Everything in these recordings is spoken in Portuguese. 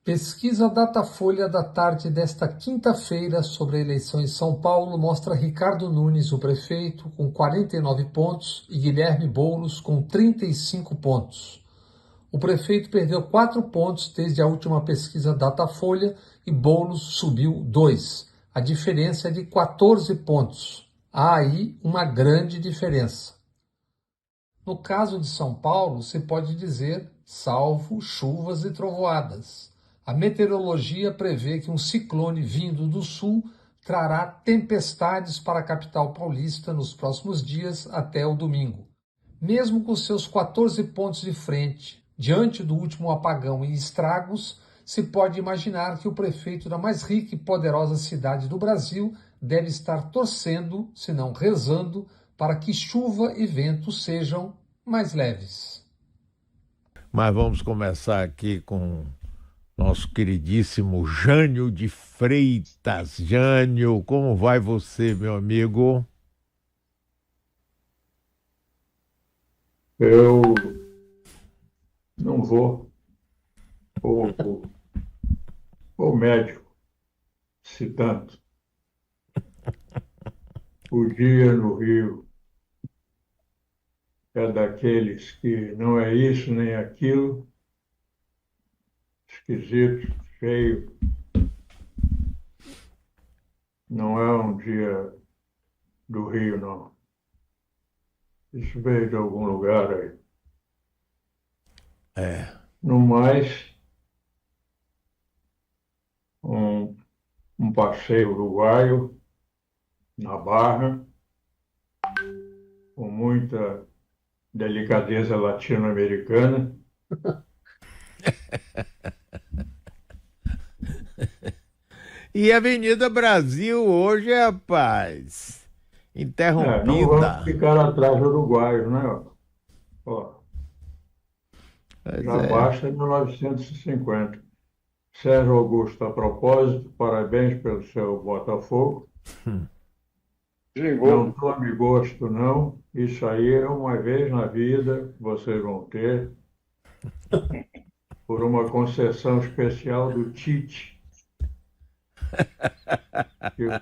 Pesquisa Datafolha da tarde desta quinta-feira sobre a eleição em São Paulo mostra Ricardo Nunes, o prefeito, com 49 pontos e Guilherme Boulos com 35 pontos. O prefeito perdeu 4 pontos desde a última pesquisa Datafolha e Boulos subiu 2. A diferença é de 14 pontos. Há aí uma grande diferença. No caso de São Paulo, se pode dizer salvo chuvas e trovoadas. A meteorologia prevê que um ciclone vindo do sul trará tempestades para a capital paulista nos próximos dias até o domingo. Mesmo com seus 14 pontos de frente, diante do último apagão e estragos, se pode imaginar que o prefeito da mais rica e poderosa cidade do Brasil deve estar torcendo, se não rezando, para que chuva e vento sejam mais leves. Mas vamos começar aqui com nosso queridíssimo Jânio de Freitas. Jânio, como vai você, meu amigo? Eu não vou. O médico, se tanto. O dia no Rio é daqueles que não é isso nem aquilo, esquisito, feio. Não é um dia do Rio, não. Isso veio de algum lugar aí. No mais, um passeio uruguaio na Barra, com muita delicadeza latino-americana. E a Avenida Brasil hoje, rapaz, interrompida. Não vamos ficar atrás do uruguaio, né? Ó, já basta 1950. Sérgio Augusto, a propósito, parabéns pelo seu Botafogo. Não tome gosto, não. Isso aí é uma vez na vida que vocês vão ter, por uma concessão especial do Tite. Que os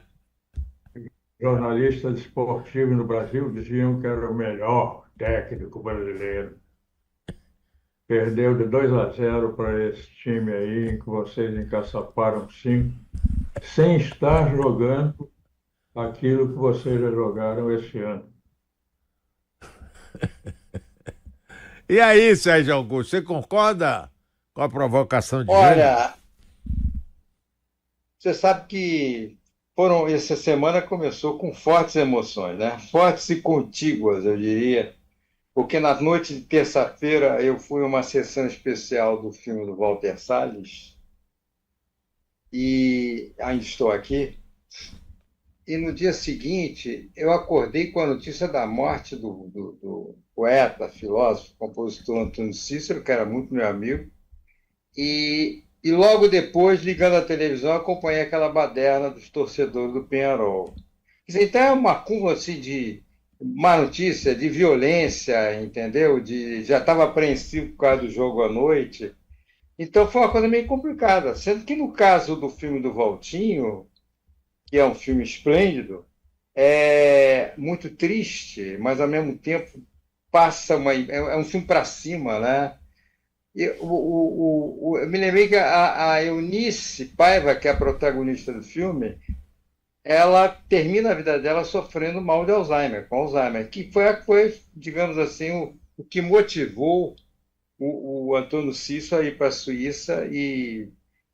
jornalistas esportivos no Brasil diziam que era o melhor técnico brasileiro. Perdeu de 2-0 para esse time aí, em que vocês encaçaparam 5, sem estar jogando aquilo que vocês já jogaram esse ano. E aí, Sérgio Augusto, você concorda com a provocação de Jânio? Olha, você sabe que essa semana começou com fortes emoções, né? Fortes e contíguas, eu diria, porque na noite de terça-feira eu fui a uma sessão especial do filme do Walter Salles e ainda estou aqui. E no dia seguinte eu acordei com a notícia da morte do poeta, filósofo, compositor Antônio Cícero, que era muito meu amigo, e logo depois, ligando a televisão, acompanhei aquela baderna dos torcedores do Peñarol. Então é uma curva assim, de má notícia, de violência, entendeu? Já estava apreensivo por causa do jogo à noite. Então foi uma coisa meio complicada. Sendo que no caso do filme do Valtinho, que é um filme esplêndido, é muito triste, mas ao mesmo tempo é um filme para cima, né? Eu me lembrei que a Eunice Paiva, que é a protagonista do filme, ela termina a vida dela sofrendo mal de Alzheimer, com Alzheimer, que foi digamos assim, o que motivou o Antônio Cícero a ir para a Suíça e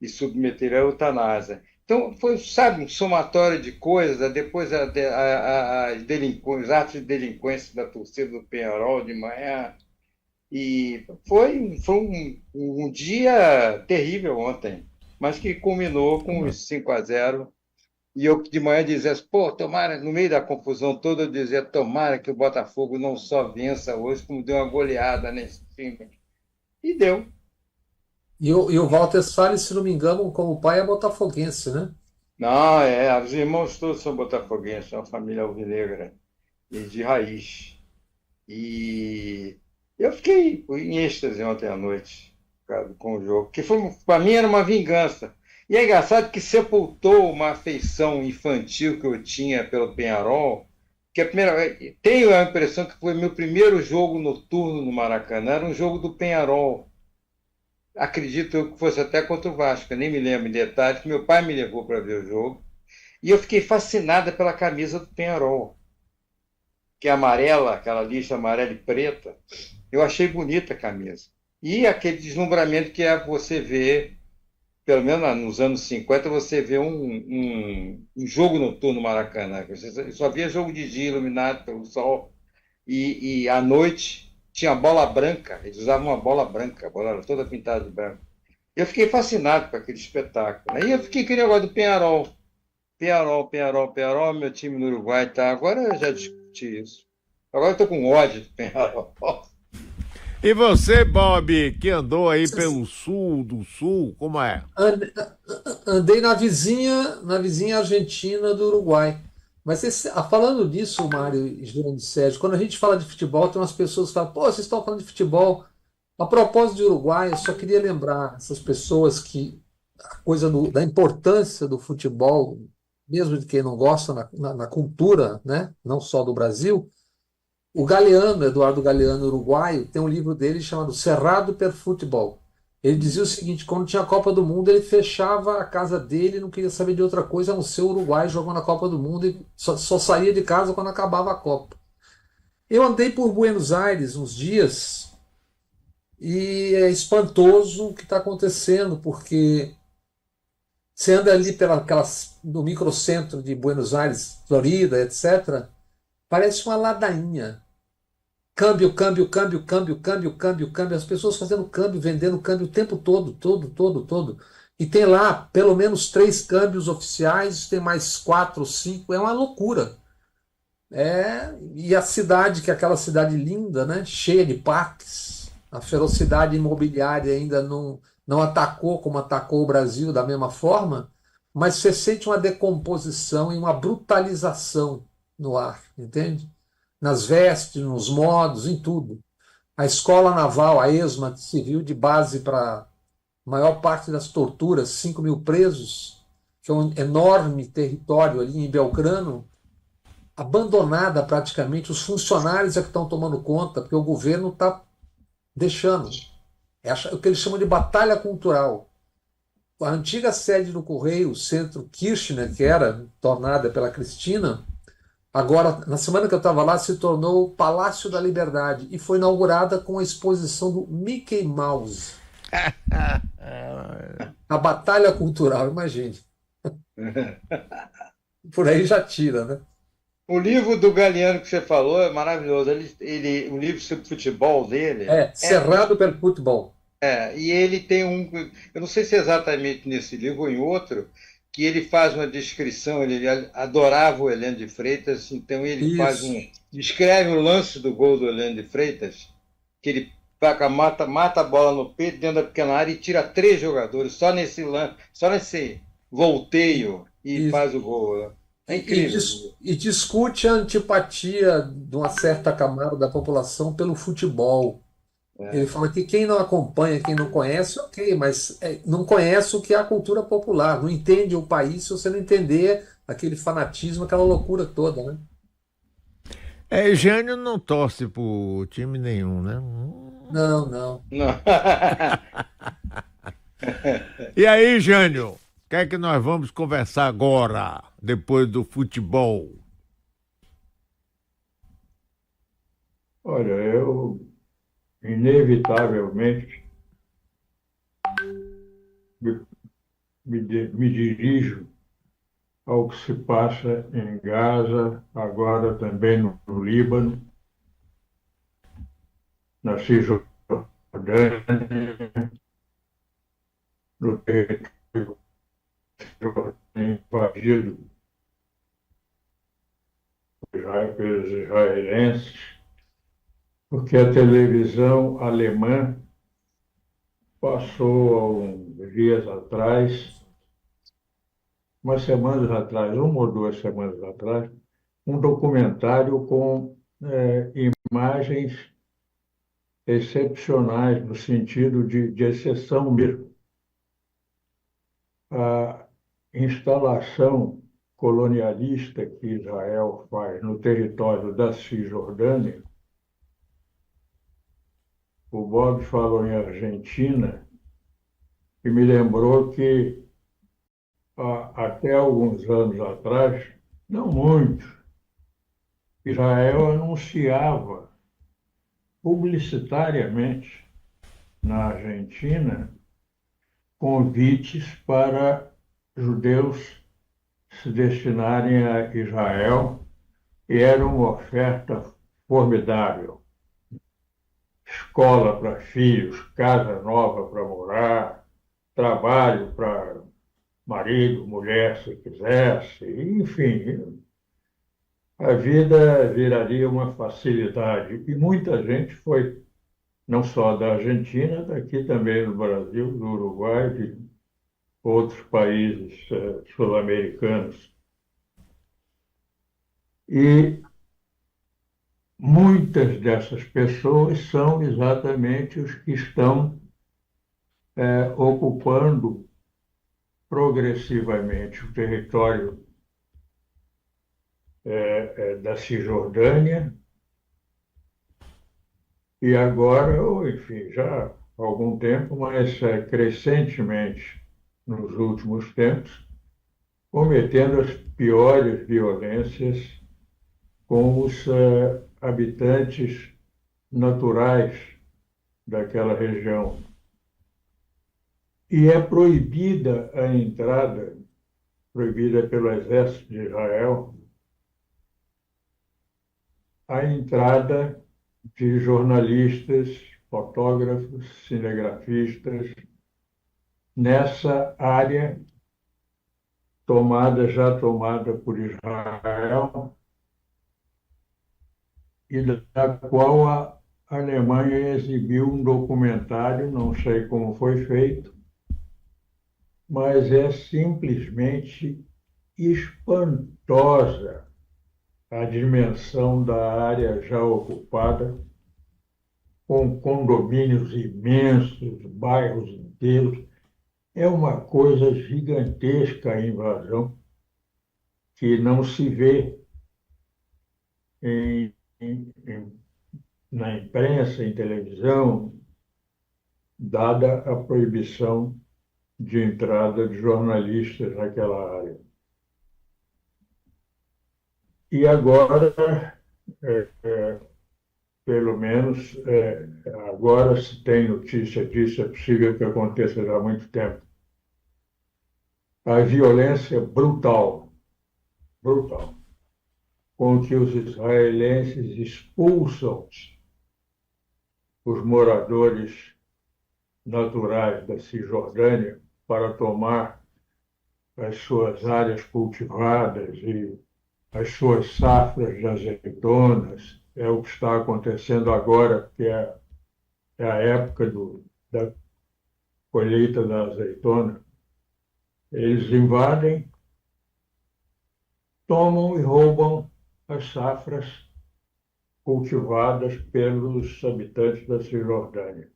submeter a eutanásia. Então, foi, sabe, um somatório de coisas, depois os atos de delinquência da torcida do Peñarol de manhã. E foi um dia terrível ontem, mas que culminou com os 5-0. E eu de manhã dizia, pô, tomara, no meio da confusão toda, eu dizia, tomara que o Botafogo não só vença hoje, como deu uma goleada nesse time. E deu. E o Walter Salles, se não me engano, como pai é botafoguense, né? Não, os irmãos todos são botafoguenses, são uma família alvinegra. e de raiz. E eu fiquei em êxtase ontem à noite, cara, com o jogo, que para mim era uma vingança. E é engraçado que sepultou uma afeição infantil que eu tinha pelo Penharol, que tenho a impressão que foi meu primeiro jogo noturno no Maracanã, era um jogo do Penharol. Acredito eu que fosse até contra o Vasco, eu nem me lembro em detalhes, que meu pai me levou para ver o jogo. E eu fiquei fascinada pela camisa do Penharol, que é amarela, aquela lixa amarela e preta. Eu achei bonita a camisa. E aquele deslumbramento que é você ver, pelo menos nos anos 50, você vê um jogo noturno no Maracanã. Você só via jogo de dia iluminado pelo sol. E à noite tinha bola branca, eles usavam uma bola branca, a bola era toda pintada de branco. Eu fiquei fascinado com aquele espetáculo, né? E eu fiquei com aquele negócio do Penharol. Penharol, Penharol, Penharol, meu time no Uruguai, tá? Agora eu já discuti isso. Agora eu tô com ódio do Penharol. E você, Bob, que andou aí pelo sul do sul, como é? Ande- Andei na vizinha Argentina do Uruguai. Mas falando disso, Mário e João de Sérgio, quando a gente fala de futebol, tem umas pessoas que falam, pô, vocês estão falando de futebol. A propósito de Uruguai, eu só queria lembrar essas pessoas que a coisa da importância do futebol, mesmo de quem não gosta na cultura, né? Não só do Brasil. O Galeano, Eduardo Galeano, uruguaio, tem um livro dele chamado Cerrado per Futebol. Ele dizia o seguinte: quando tinha a Copa do Mundo, ele fechava a casa dele e não queria saber de outra coisa a não ser o Uruguai jogando a Copa do Mundo e só saía de casa quando acabava a Copa. Eu andei por Buenos Aires uns dias e é espantoso o que está acontecendo, porque você anda ali no microcentro de Buenos Aires, Florida, etc., parece uma ladainha. Câmbio, câmbio, câmbio, câmbio, câmbio, câmbio, câmbio. As pessoas fazendo câmbio, vendendo câmbio o tempo todo, todo, todo, todo. E tem lá pelo menos 3 câmbios oficiais, tem mais 4, 5. É uma loucura. E a cidade, que é aquela cidade linda, né? Cheia de parques. A ferocidade imobiliária ainda não atacou como atacou o Brasil da mesma forma, mas você sente uma decomposição e uma brutalização no ar, entende? Nas vestes, nos modos, em tudo. A escola naval, a ESMA, que serviu de base para a maior parte das torturas, 5 mil presos, que é um enorme território ali em Belgrano, abandonada praticamente, os funcionários é que estão tomando conta, porque o governo está deixando. É o que eles chamam de batalha cultural. A antiga sede do Correio, o Centro Kirchner, que era tornada pela Cristina, agora, na semana que eu estava lá, se tornou o Palácio da Liberdade e foi inaugurada com a exposição do Mickey Mouse. A batalha cultural, imagine. Por aí já tira, né? O livro do Galeano que você falou é maravilhoso. O livro sobre futebol dele Cerrado pelo Futebol. e ele tem eu não sei se é exatamente nesse livro ou em outro, que ele faz uma descrição, ele adorava o Heleno de Freitas, então ele Isso. descreve o lance do gol do Heleno de Freitas, que ele mata a bola no peito dentro da pequena área e tira 3 jogadores só nesse lance, só nesse volteio e Isso. faz o gol, né? É E, incrível. e discute a antipatia de uma certa camada da população pelo futebol. Ele fala que quem não acompanha, quem não conhece, ok, mas não conhece o que é a cultura popular, não entende o país se você não entender aquele fanatismo, aquela loucura toda, né? Jânio não torce por time nenhum, né? Não, não. Não. E aí, Jânio, o que é que nós vamos conversar agora, depois do futebol? Olha, eu inevitavelmente me, me dirijo ao que se passa em Gaza, agora também no Líbano, na Cisjordânia, no território invadido pelos israelenses, porque a televisão alemã passou há uns dias atrás, umas semanas atrás, 1 ou 2 semanas atrás, um documentário com imagens excepcionais, no sentido de exceção mesmo. A instalação colonialista que Israel faz no território da Cisjordânia, o Bob falou em Argentina, e me lembrou que até alguns anos atrás, não muito, Israel anunciava publicitariamente na Argentina convites para judeus se destinarem a Israel, e era uma oferta formidável. Escola para filhos, casa nova para morar, trabalho para marido, mulher, se quisesse, enfim, a vida viraria uma facilidade. E muita gente foi, não só da Argentina, daqui também do Brasil, do Uruguai, de outros países sul-americanos. E muitas dessas pessoas são exatamente os que estão ocupando progressivamente o território da Cisjordânia, e agora, ou enfim, já há algum tempo, mas crescentemente nos últimos tempos, cometendo as piores violências com os habitantes naturais daquela região. E é proibida a entrada, proibida pelo Exército de Israel, a entrada de jornalistas, fotógrafos, cinegrafistas nessa área já tomada por Israel, e da qual a Alemanha exibiu um documentário, não sei como foi feito, mas é simplesmente espantosa a dimensão da área já ocupada, com condomínios imensos, bairros inteiros. É uma coisa gigantesca a invasão, que não se vê na imprensa, em televisão, dada a proibição de entrada de jornalistas naquela área. E agora, pelo menos, agora se tem notícia disso, é possível que aconteça já há muito tempo, a violência brutal, com que os israelenses expulsam os moradores naturais da Cisjordânia para tomar as suas áreas cultivadas e as suas safras de azeitonas. É o que está acontecendo agora, que é a época da colheita da azeitona. Eles invadem, tomam e roubam as safras cultivadas pelos habitantes da Cisjordânia.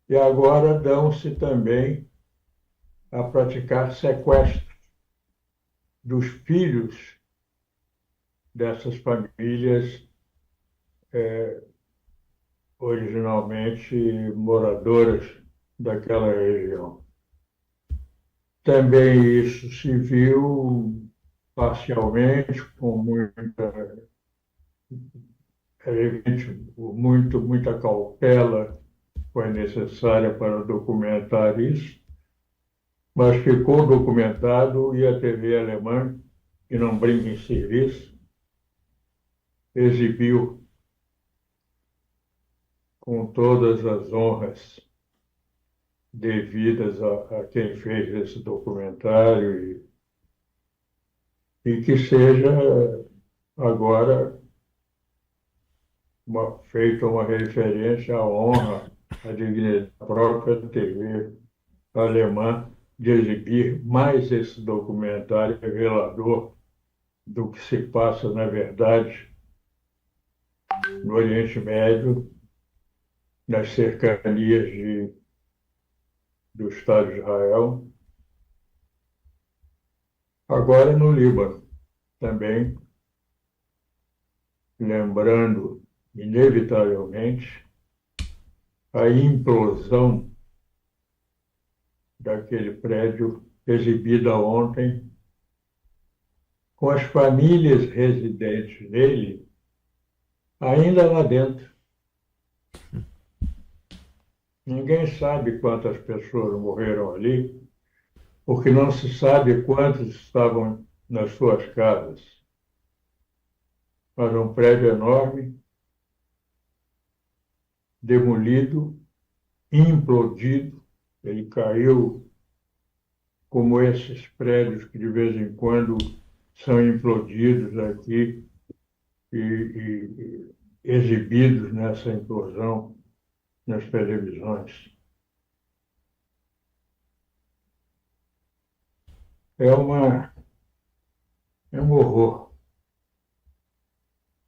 E agora dão-se também a praticar sequestro dos filhos dessas famílias originalmente moradoras daquela região. Também isso se viu parcialmente, com muita cautela foi necessária para documentar isso, mas ficou documentado, e a TV alemã, que não brinca em serviço, exibiu com todas as honras devidas a quem fez esse documentário, e que seja agora feita uma referência à honra, à dignidade da própria TV alemã de exibir mais esse documentário revelador do que se passa, na verdade, no Oriente Médio, nas cercanias do Estado de Israel, agora no Líbano também, lembrando, inevitavelmente, a implosão daquele prédio exibida ontem, com as famílias residentes nele ainda lá dentro. Ninguém sabe quantas pessoas morreram ali, porque não se sabe quantos estavam nas suas casas. Mas um prédio enorme, demolido, implodido, ele caiu como esses prédios que de vez em quando são implodidos aqui e exibidos nessa implosão nas televisões. É um horror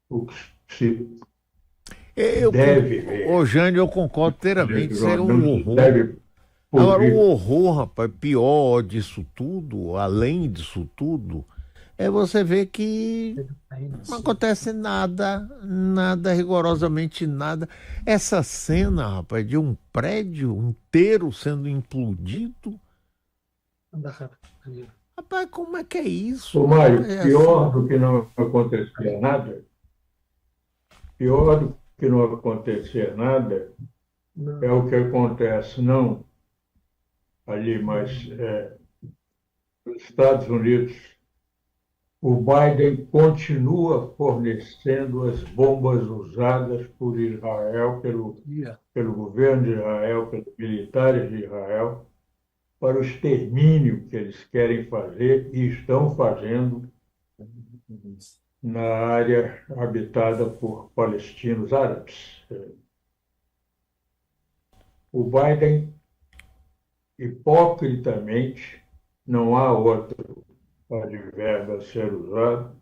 o que se deve ver. Ô, Jânio, eu concordo inteiramente, isso é um horror. Deve Agora, ouvir. o horror, rapaz, pior disso tudo, além disso tudo, é você ver que não acontece nada, nada, rigorosamente nada. Essa cena, rapaz, de um prédio inteiro sendo implodido, rapaz, como é que é isso? Ô, Mário, É pior do que não acontecer nada, pior do que não acontecer nada é o que acontece, não ali, mas nos Estados Unidos. O Biden continua fornecendo as bombas usadas por Israel, pelo governo de Israel, pelos militares de Israel, para o extermínio que eles querem fazer e estão fazendo na área habitada por palestinos árabes. O Biden, hipocritamente, não há outro advérbio a ser usado,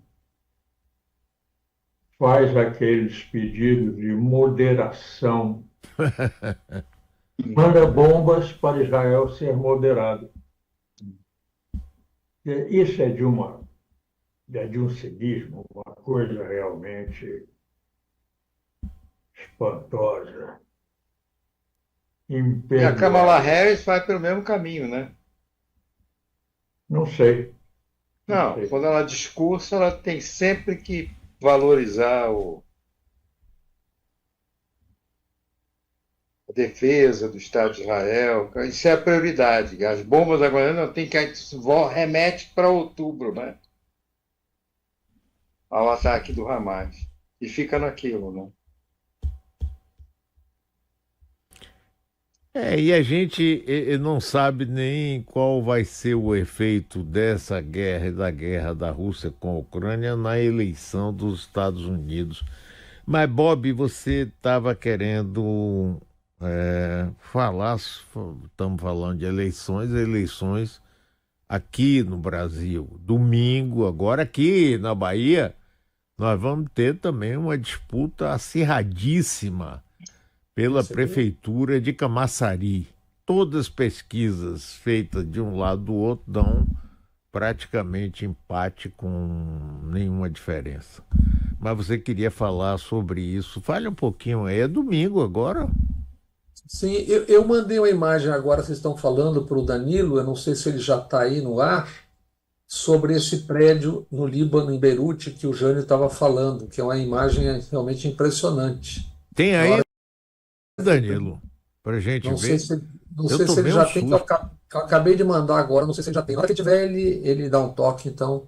faz aqueles pedidos de moderação, manda bombas para Israel ser moderado. Isso é de um cinismo, uma coisa realmente espantosa, E a imperdoável. Kamala Harris vai pelo mesmo caminho, né? Não sei. Não, sei. quando ela discursa, ela tem sempre que valorizar a defesa do Estado de Israel. Isso é a prioridade. As bombas agora não tem que remete para outubro, né? Ao ataque do Hamas. E fica naquilo, né? E a gente não sabe nem qual vai ser o efeito dessa guerra e da guerra da Rússia com a Ucrânia na eleição dos Estados Unidos. Mas, Bob, você estava querendo falar, estamos falando de eleições aqui no Brasil. Domingo, agora aqui na Bahia, nós vamos ter também uma disputa acirradíssima pela prefeitura de Camaçari. Todas as pesquisas feitas de um lado do outro dão praticamente empate com nenhuma diferença. Mas você queria falar sobre isso. Fale um pouquinho aí. É domingo agora? Sim, eu mandei uma imagem agora, vocês estão falando para o Danilo, eu não sei se ele já está aí no ar, sobre esse prédio no Líbano, em Beirute, que o Jânio estava falando, que é uma imagem realmente impressionante. Tem aí, Danilo, para gente Não sei ver? se, não Eu sei se ele tomei um já tem, que eu susto. eu acabei de mandar agora, não sei se ele já tem. Na hora que tiver, ele dá um toque, então,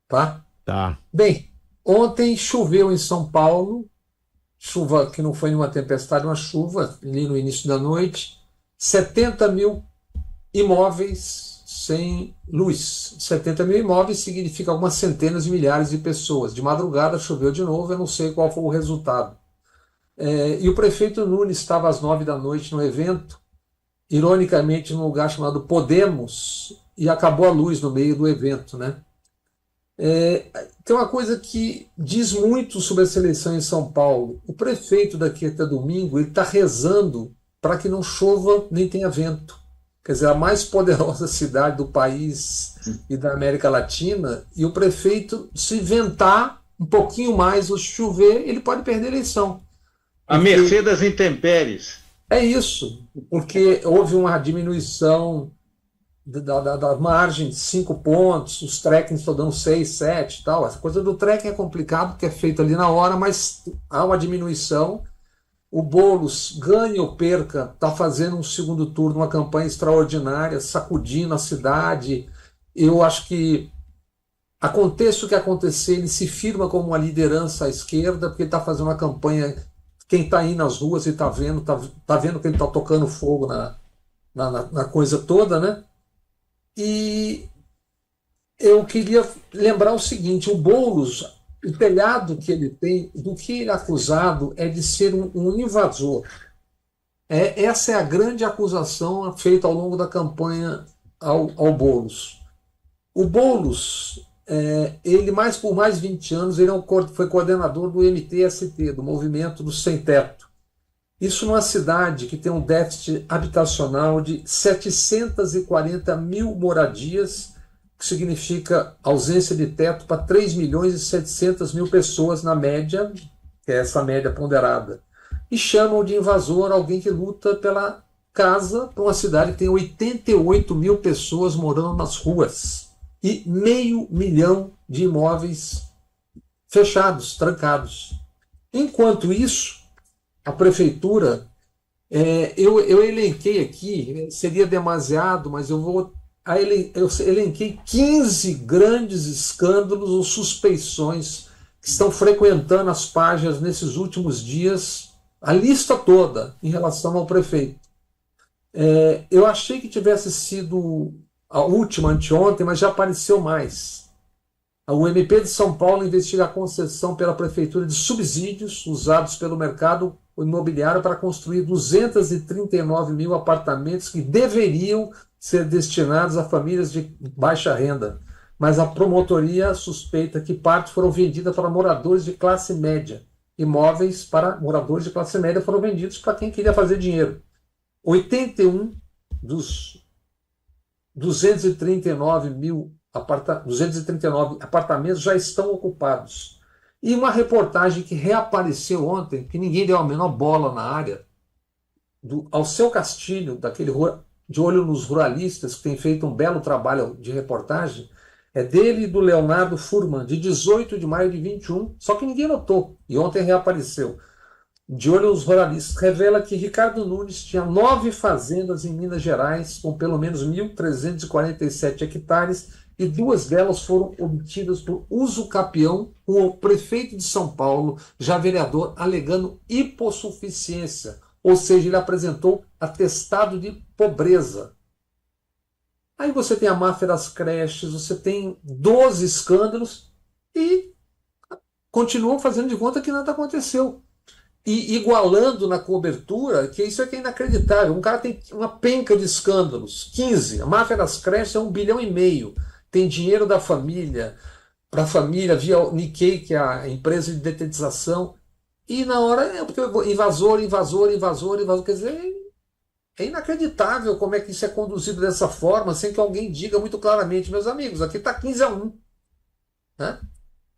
tá? Tá. Bem, ontem choveu em São Paulo, chuva que não foi nenhuma tempestade, uma chuva ali no início da noite, 70 mil imóveis sem luz. 70 mil imóveis significa algumas centenas de milhares de pessoas. De madrugada choveu de novo, eu não sei qual foi o resultado. E o prefeito Nunes estava às 9 da noite no evento, ironicamente num lugar chamado Podemos, e acabou a luz no meio do evento, né? Tem uma coisa que diz muito sobre essa eleição em São Paulo. O prefeito daqui até domingo ele está rezando para que não chova nem tenha vento. Quer dizer, a mais poderosa cidade do país e da América Latina, e o prefeito, se ventar um pouquinho mais ou chover, ele pode perder a eleição. A Porque mercê das intempéries. é isso, porque houve uma diminuição da margem de 5 pontos, os trackings estão dando 6, 7 e tal. Essa coisa do tracking é complicado, porque é feito ali na hora, mas há uma diminuição. O Boulos, ganhe ou perca, está fazendo um segundo turno, uma campanha extraordinária, sacudindo a cidade. Eu acho que aconteça o que acontecer, ele se firma como uma liderança à esquerda, porque ele está fazendo uma campanha. Quem está aí nas ruas e tá vendo que ele está tocando fogo na coisa toda, né? E eu queria lembrar o seguinte: o Boulos, o telhado que ele tem, do que ele é acusado é de ser um invasor. Essa é a grande acusação feita ao longo da campanha ao Boulos. O Boulos, ele por mais 20 anos, foi coordenador do MTST, do Movimento do Sem Teto. Isso numa cidade que tem um déficit habitacional de 740 mil moradias, que significa ausência de teto para 3 milhões e 700 mil pessoas na média, que é essa média ponderada. E chamam de invasor alguém que luta pela casa para uma cidade que tem 88 mil pessoas morando nas ruas e 500 mil de imóveis fechados, trancados. Enquanto isso, a prefeitura, eu elenquei aqui, seria demasiado, mas eu elenquei 15 grandes escândalos ou suspeições que estão frequentando as páginas nesses últimos dias, a lista toda em relação ao prefeito. Eu achei que tivesse sido a última anteontem, mas já apareceu mais. O MP de São Paulo investiga a concessão pela prefeitura de subsídios usados pelo mercado imobiliário para construir 239 mil apartamentos que deveriam ser destinados a famílias de baixa renda. Mas a promotoria suspeita que parte foram vendidas para moradores de classe média. Imóveis para moradores de classe média foram vendidos para quem queria fazer dinheiro. 81 dos 239 apartamentos já estão ocupados. E uma reportagem que reapareceu ontem, que ninguém deu a menor bola na área, do Alceu Castilho, de Olho nos Ruralistas, que tem feito um belo trabalho de reportagem, é dele e do Leonardo Furman, de 18 de maio de 21, só que ninguém notou, e ontem reapareceu. De Olho nos Ruralistas, revela que Ricardo Nunes tinha 9 fazendas em Minas Gerais, com pelo menos 1.347 hectares, e 2 delas foram obtidas por uso capião, com o prefeito de São Paulo, já vereador, alegando hipossuficiência, ou seja, ele apresentou atestado de pobreza. Aí você tem a máfia das creches, você tem 12 escândalos e continuam fazendo de conta que nada aconteceu. E igualando na cobertura, que isso é que é inacreditável. Um cara tem uma penca de escândalos, 15. A máfia das creches é 1,5 bilhão. Tem dinheiro da família, para a família, via Nikkei, que é a empresa de detetização. E na hora, invasor. Quer dizer, é inacreditável como é que isso é conduzido dessa forma, sem que alguém diga muito claramente, meus amigos, aqui está 15-1. Né?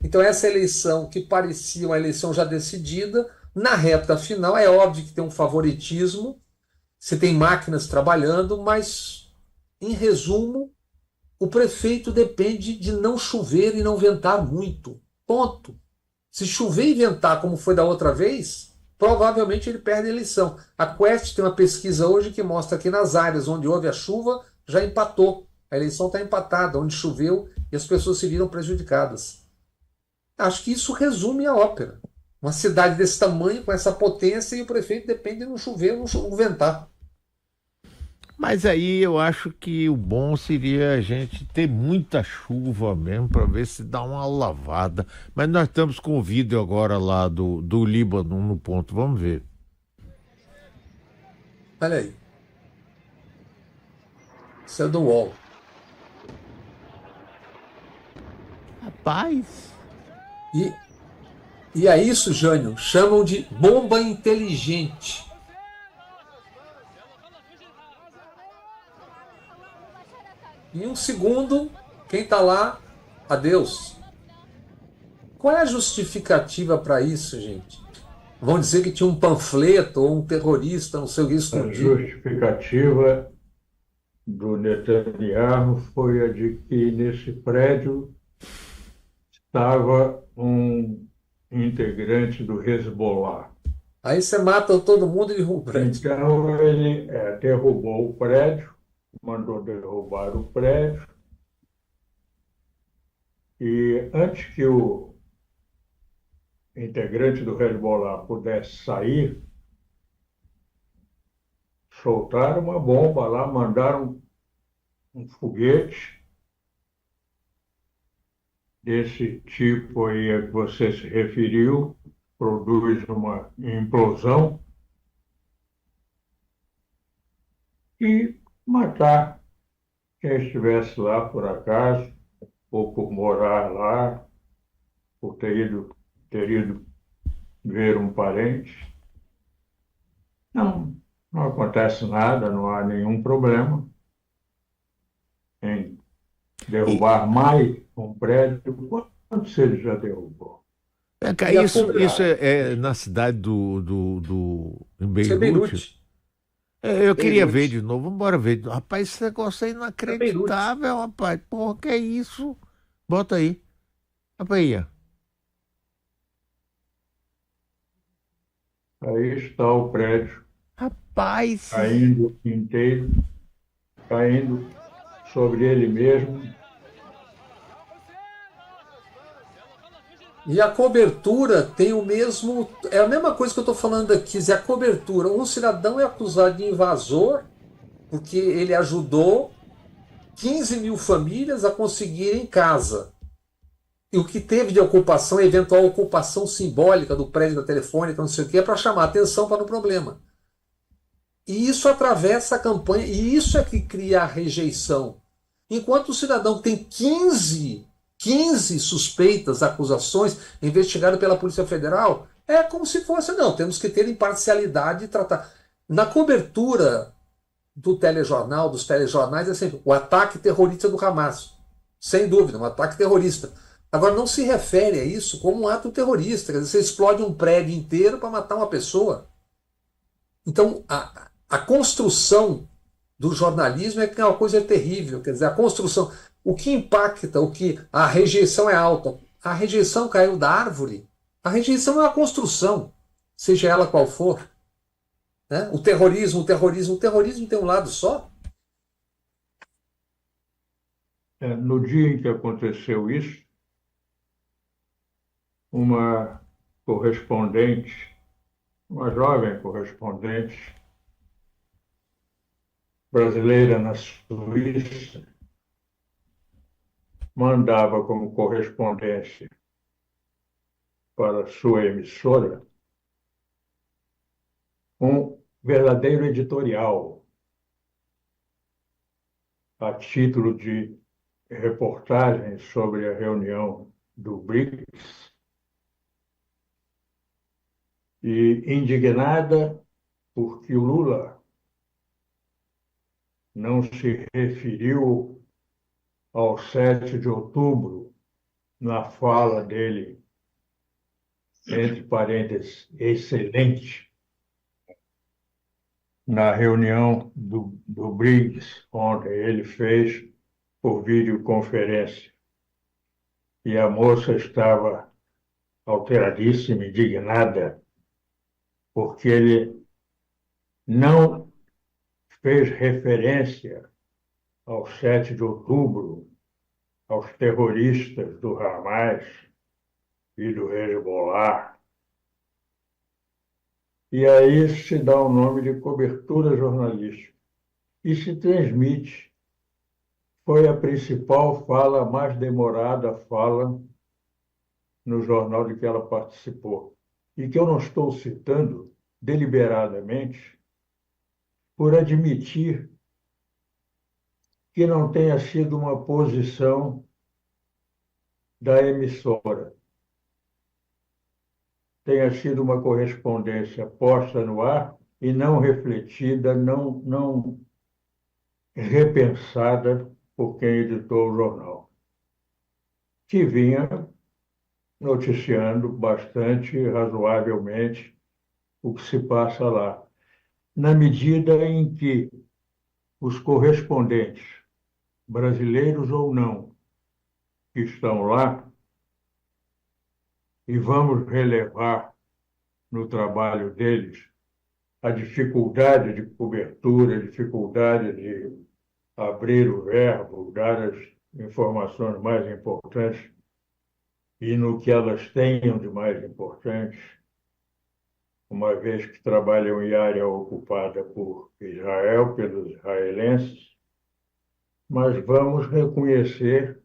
Então, essa eleição, que parecia uma eleição já decidida, na reta final, é óbvio que tem um favoritismo, você tem máquinas trabalhando, mas, em resumo, o prefeito depende de não chover e não ventar muito. Ponto. Se chover e ventar como foi da outra vez, provavelmente ele perde a eleição. A Quest tem uma pesquisa hoje que mostra que nas áreas onde houve a chuva, já empatou. A eleição está empatada, onde choveu e as pessoas se viram prejudicadas. Acho que isso resume a ópera. Uma cidade desse tamanho, com essa potência, e o prefeito depende de não chover ou não ventar. Mas aí eu acho que o bom seria a gente ter muita chuva mesmo para ver se dá uma lavada. Mas nós estamos com o vídeo agora lá do Líbano no ponto. Vamos ver. Olha aí. Isso é do UOL. Rapaz, E, e a isso, Jânio, chamam de bomba inteligente. Em um segundo, quem está lá? Adeus. Qual é a justificativa para isso, gente? Vão dizer que tinha um panfleto ou um terrorista, não sei o que A escondido. justificativa do Netanyahu foi a de que nesse prédio estava um integrante do Hezbollah. Aí você mata todo mundo e derruba o prédio. Então ele derrubou o prédio, mandou derrubar o prédio, e antes que o integrante do Hezbollah pudesse sair, soltaram uma bomba lá, mandaram um foguete desse tipo aí a que você se referiu, produz uma implosão e matar quem estivesse lá por acaso, ou por morar lá, por ter ido ver um parente. Não, não acontece nada, não há nenhum problema em e, derrubar mais um prédio. Quantos ele já derrubou? cá, E a isso cobra... é na cidade em Isso é Beirute? Beirute. É, eu queria ver Beirute. de novo. Vamos embora ver. Rapaz, esse negócio é É Beirute. inacreditável, rapaz. Porra, que é isso? Bota aí. Rapaz, aí, ó. Aí está o prédio Rapaz, caindo inteiro, caindo sobre ele mesmo. E a cobertura tem o mesmo. É a mesma coisa que eu estou falando aqui. Se a cobertura, um cidadão é acusado de invasor porque ele ajudou 15 mil famílias a conseguirem casa. E o que teve de ocupação, eventual ocupação simbólica do prédio da Telefônica, não sei o que, é para chamar atenção para o problema. E isso atravessa a campanha, e isso é que cria a rejeição. Enquanto o cidadão tem 15 suspeitas, acusações, investigado pela Polícia Federal, é como se fosse, não, temos que ter imparcialidade e tratar. Na cobertura do telejornal, dos telejornais, é sempre o ataque terrorista do Hamas. Sem dúvida, um ataque terrorista. Agora, não se refere a isso como um ato terrorista. Quer dizer, você explode um prédio inteiro para matar uma pessoa. Então, a construção do jornalismo é que é uma coisa terrível. Quer dizer, a construção. O que impacta, o que a rejeição é alta. A rejeição caiu da árvore. A rejeição é uma construção, seja ela qual for. Né? O terrorismo tem um lado só. No dia em que aconteceu isso, uma correspondente, uma jovem correspondente brasileira na Suíça, mandava como correspondência para sua emissora um verdadeiro editorial a título de reportagem sobre a reunião do BRICS, e indignada porque o Lula não se referiu ao 7 de outubro na fala dele, entre parênteses, excelente, na reunião do BRICS, onde ele fez por videoconferência. E a moça estava alteradíssima, indignada, porque ele não fez referência ao 7 de outubro, aos terroristas do Hamas e do Hezbollah. E aí se dá o nome de cobertura jornalística e se transmite. Foi a principal fala, a mais demorada fala no jornal de que ela participou. E que eu não estou citando deliberadamente por admitir que não tenha sido uma posição da emissora tenha sido uma correspondência posta no ar e não refletida, não repensada por quem editou o jornal, que vinha noticiando bastante razoavelmente o que se passa lá, na medida em que os correspondentes, brasileiros ou não, que estão lá, e vamos relevar no trabalho deles a dificuldade de cobertura, a dificuldade de abrir o verbo, dar as informações mais importantes e no que elas tenham de mais importante, uma vez que trabalham em área ocupada por Israel, pelos israelenses, mas vamos reconhecer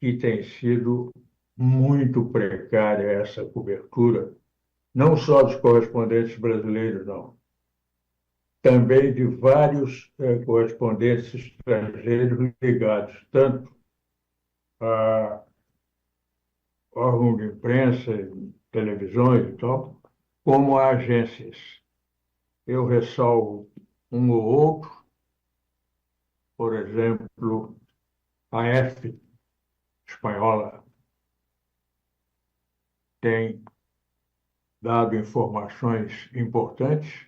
que tem sido muito precária essa cobertura, não só dos correspondentes brasileiros, não, também de vários correspondentes estrangeiros ligados tanto a órgãos de imprensa, televisões e tal, como a agências. Eu ressalvo um ou outro, por exemplo, a F espanhola tem dado informações importantes,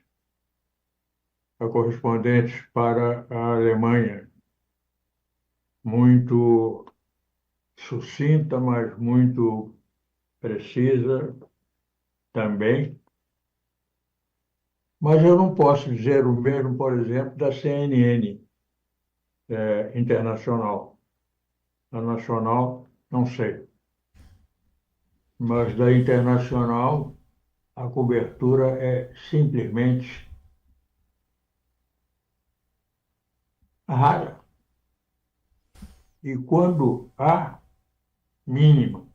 a correspondente para a Alemanha, muito sucinta, mas muito precisa também. Mas eu não posso dizer o mesmo, por exemplo, da CNN internacional. A nacional, não sei. Mas da internacional, a cobertura é simplesmente rara. E quando há, mínima.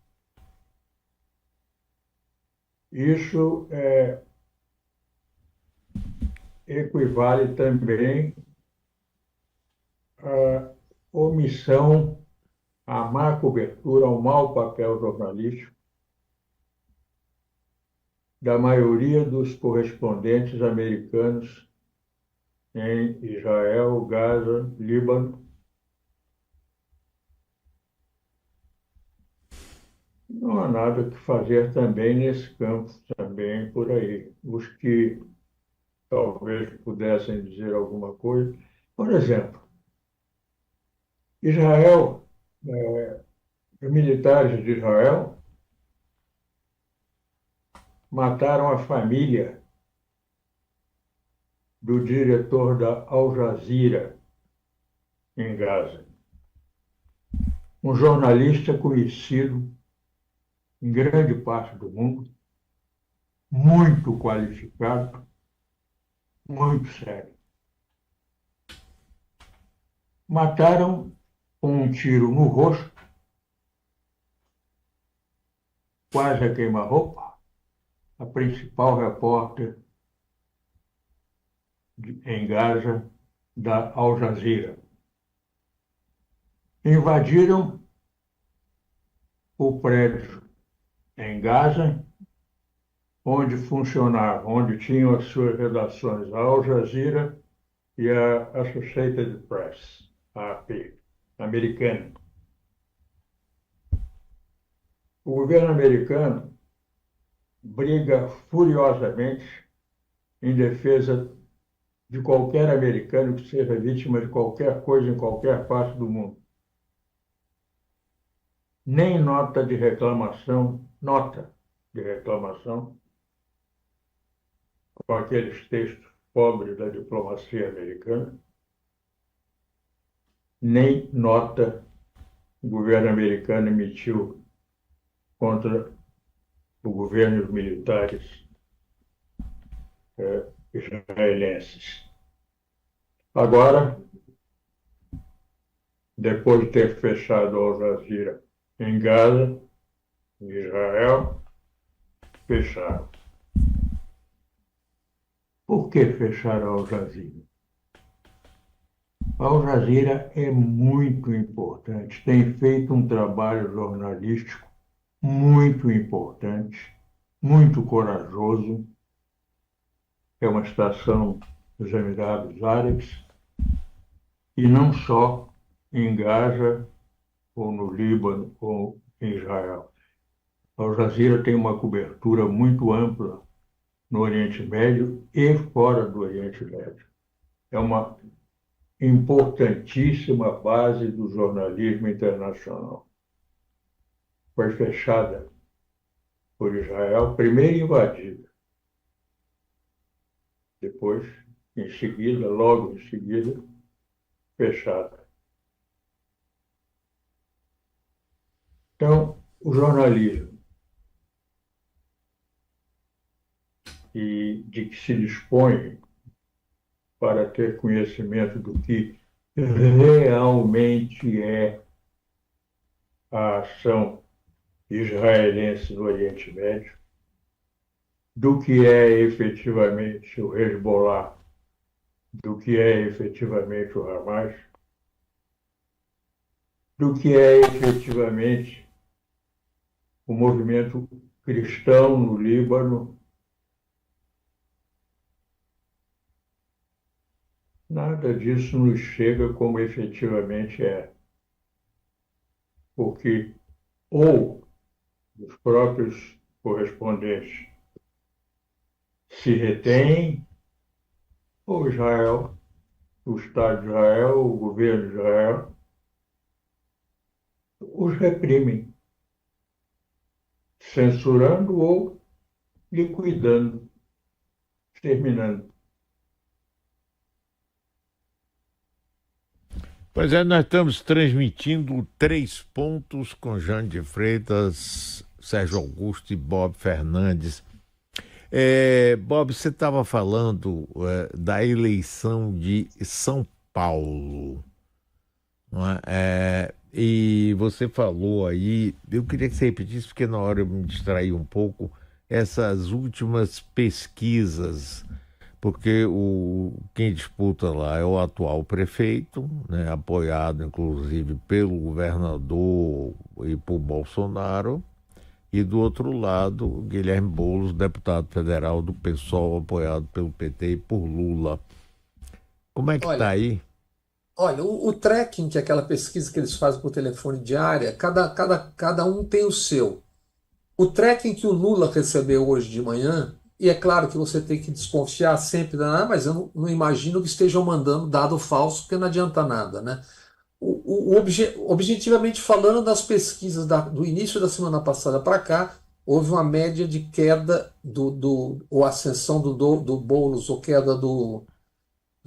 Isso equivale também à omissão, à má cobertura, ao mau papel jornalístico da maioria dos correspondentes americanos em Israel, Gaza, Líbano. Não há nada que fazer também nesse campo, também por aí. Os que talvez pudessem dizer alguma coisa. Por exemplo, Israel, os militares de Israel mataram a família do diretor da Al Jazeera em Gaza. Um jornalista conhecido em grande parte do mundo, muito qualificado, muito sério. Mataram com um tiro no rosto, quase a queima-roupa, a principal repórter em Gaza da Al Jazeera. Invadiram o prédio em Gaza, onde funcionava, onde tinham as suas redações a Al Jazeera e a Associated Press, a AP, americana. O governo americano briga furiosamente em defesa de qualquer americano que seja vítima de qualquer coisa em qualquer parte do mundo. Nem nota de reclamação com aqueles textos pobres da diplomacia americana, nem nota o governo americano emitiu contra o governo e os militares israelenses. Agora, depois de ter fechado Al Jazeera em Gaza, em Israel, fecharam. Por que fecharam Al Jazeera? A Al Jazeera é muito importante, tem feito um trabalho jornalístico muito importante, muito corajoso. É uma estação dos Emirados Árabes e não só em Gaza, ou no Líbano, ou em Israel. A Al Jazeera tem uma cobertura muito ampla no Oriente Médio e fora do Oriente Médio. É uma importantíssima base do jornalismo internacional. Foi fechada por Israel, primeiro invadida, depois, em seguida, logo em seguida, fechada. Então, o jornalismo e de que se dispõe para ter conhecimento do que realmente é a ação israelense no Oriente Médio, do que é efetivamente o Hezbollah, do que é efetivamente o Hamas, do que é efetivamente o movimento cristão no Líbano. Nada disso nos chega como efetivamente é, porque ou os próprios correspondentes se retêm, ou Israel, o Estado de Israel, o governo de Israel, os reprimem, censurando ou liquidando, exterminando. Pois é, nós estamos transmitindo Três Pontos com Jane de Freitas, Sérgio Augusto e Bob Fernandes. Bob, você estava falando da eleição de São Paulo, não é? E você falou aí, eu queria que você repetisse, porque na hora eu me distraí um pouco, essas últimas pesquisas, porque quem disputa lá é o atual prefeito, né, apoiado inclusive pelo governador e por Bolsonaro, e do outro lado, Guilherme Boulos, deputado federal do PSOL, apoiado pelo PT e por Lula. Como é que está Olha, aí? olha, o tracking, que é aquela pesquisa que eles fazem por telefone diária, cada um tem o seu. O tracking que o Lula recebeu hoje de manhã, e é claro que você tem que desconfiar sempre, mas eu não imagino que estejam mandando dado falso, porque não adianta nada, né? Objetivamente falando, das pesquisas do início da semana passada para cá, houve uma média de queda ou ascensão do Boulos, ou queda do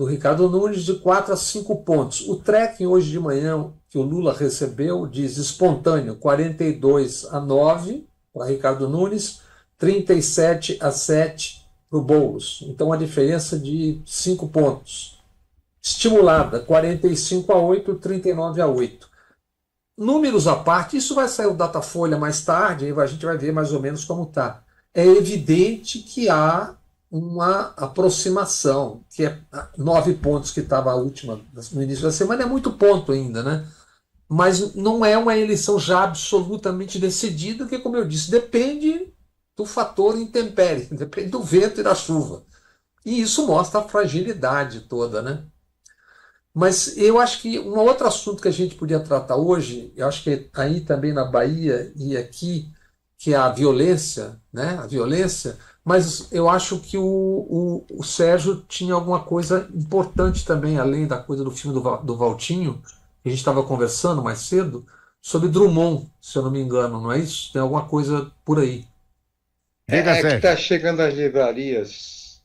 Ricardo Nunes, de 4 a 5 pontos. O tracking hoje de manhã que o Lula recebeu diz espontâneo 42 a 9 para Ricardo Nunes, 37 a 7 para o Boulos. Então, a diferença de 5 pontos. Estimulada 45 a 8, 39 a 8. Números à parte, isso vai sair o Datafolha mais tarde, aí a gente vai ver mais ou menos como está. É evidente que há uma aproximação, que é 9 pontos que estava a última no início da semana, é muito ponto ainda, né? Mas não é uma eleição já absolutamente decidida, que, como eu disse, depende do fator intempérie, depende do vento e da chuva. E isso mostra a fragilidade toda, né? Mas eu acho que um outro assunto que a gente podia tratar hoje, eu acho que aí também na Bahia e aqui, que é a violência, né? A violência, mas eu acho que o Sérgio tinha alguma coisa importante também, além da coisa do filme do Valtinho, que a gente estava conversando mais cedo, sobre Drummond, se eu não me engano, não é isso? Tem alguma coisa por aí. Diga, É que está Sérgio. chegando às livrarias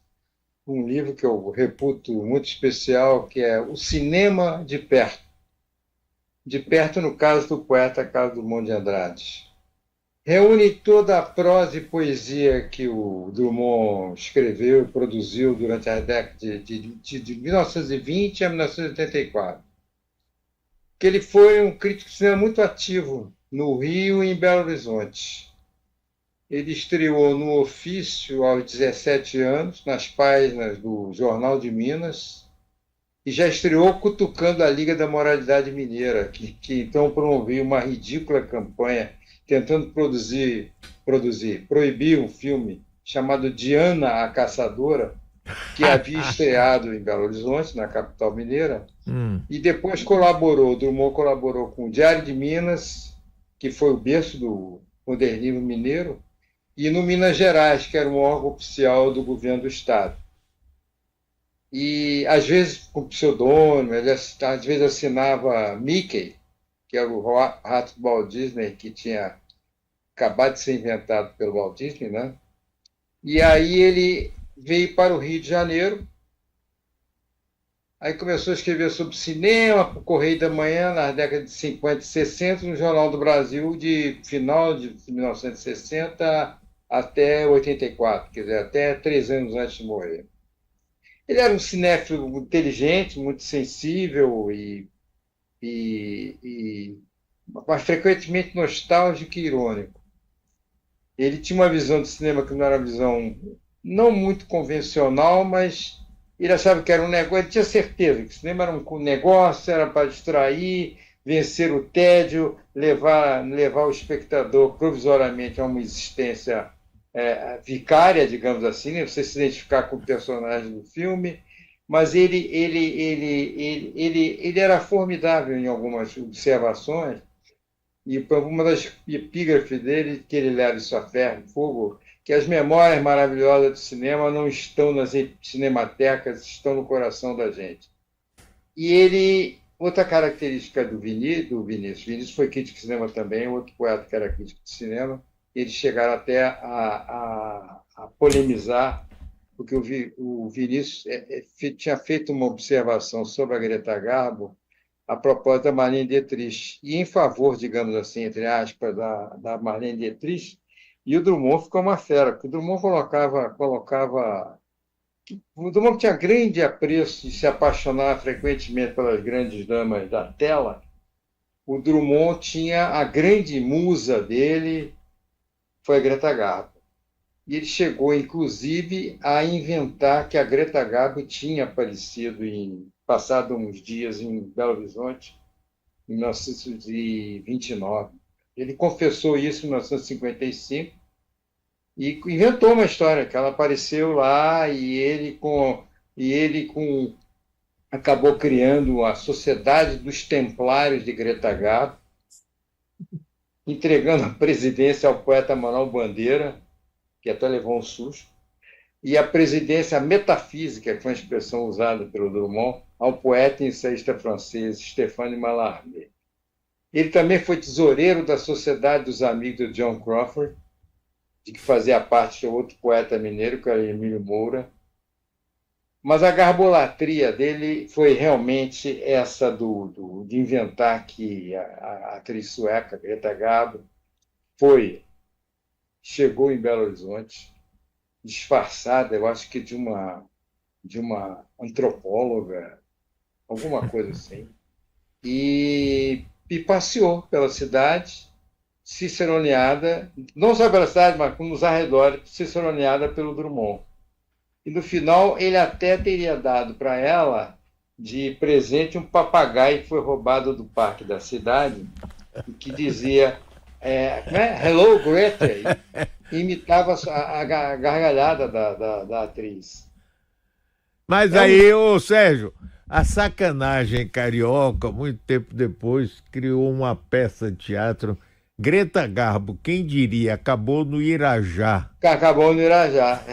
um livro que eu reputo muito especial, que é O Cinema de Perto. De perto, no caso do poeta Carlos Drummond de Andrade. Reúne toda a prosa e poesia que o Drummond escreveu e produziu durante a década de 1920 a 1984. Que ele foi um crítico de cinema muito ativo no Rio e em Belo Horizonte. Ele estreou no Ofício aos 17 anos, nas páginas do Jornal de Minas, e já estreou cutucando a Liga da Moralidade Mineira, que então promovia uma ridícula campanha tentando proibir um filme chamado Diana a Caçadora, que havia estreado em Belo Horizonte, na capital mineira, e depois Drummond colaborou com o Diário de Minas, que foi o berço do modernismo mineiro, e no Minas Gerais, que era um órgão oficial do governo do Estado. E, às vezes, com pseudônimo, ele às vezes assinava Mickey, que era o rato do Walt Disney, que tinha acabado de ser inventado pelo Walt Disney, né? E aí ele veio para o Rio de Janeiro, aí começou a escrever sobre cinema, para o Correio da Manhã, nas décadas de 50 e 60, no Jornal do Brasil, de final de 1960 até 84, quer dizer, até 3 anos antes de morrer. Ele era um cinéfilo inteligente, muito sensível mas frequentemente nostálgico e irônico. Ele tinha uma visão de cinema que não era uma visão não muito convencional, mas ele achava que era um negócio, ele tinha certeza que o cinema era um negócio, era para distrair, vencer o tédio, levar o espectador provisoriamente a uma existência vicária, digamos assim, né? Você se identificar com o personagem do filme, mas ele era formidável em algumas observações, e uma das epígrafes dele, que ele leva isso a ferro e fogo, que as memórias maravilhosas do cinema não estão nas cinematecas, estão no coração da gente. E outra característica do Vinícius foi crítico de cinema também, outro poeta que era crítico de cinema, eles chegaram até a polemizar, porque o Vinícius tinha feito uma observação sobre a Greta Garbo a propósito da Marlene Dietrich, e em favor, digamos assim, entre aspas, da Marlene Dietrich, e o Drummond ficou uma fera, porque o Drummond o Drummond tinha grande apreço de se apaixonar frequentemente pelas grandes damas da tela. O Drummond tinha a grande musa dele, foi a Greta Garbo. E ele chegou, inclusive, a inventar que a Greta Garbo tinha aparecido passado uns dias em Belo Horizonte, em 1929. Ele confessou isso em 1955 e inventou uma história que ela apareceu lá e ele acabou criando a Sociedade dos Templários de Greta Garbo, entregando a presidência ao poeta Manuel Bandeira, que até levou um susto, e a presidência metafísica, que foi uma expressão usada pelo Drummond, ao poeta e ensaísta francês Stéphane Mallarmé. Ele também foi tesoureiro da Sociedade dos Amigos de John Crawford, de que fazia parte de outro poeta mineiro, que era Emílio Moura. Mas a garbolatria dele foi realmente essa de inventar que a atriz sueca, Greta Garbo, chegou em Belo Horizonte, disfarçada, eu acho que de uma antropóloga, alguma coisa assim, e passeou pela cidade, ciceroneada, não só pela cidade, mas nos arredores, ciceroneada pelo Drummond. E no final ele até teria dado para ela de presente um papagaio que foi roubado do parque da cidade, que dizia Hello, Greta, e imitava a gargalhada da atriz. Mas aí, ô Sérgio, a sacanagem carioca, muito tempo depois, criou uma peça de teatro, Greta Garbo, quem diria, acabou no Irajá. Acabou no Irajá.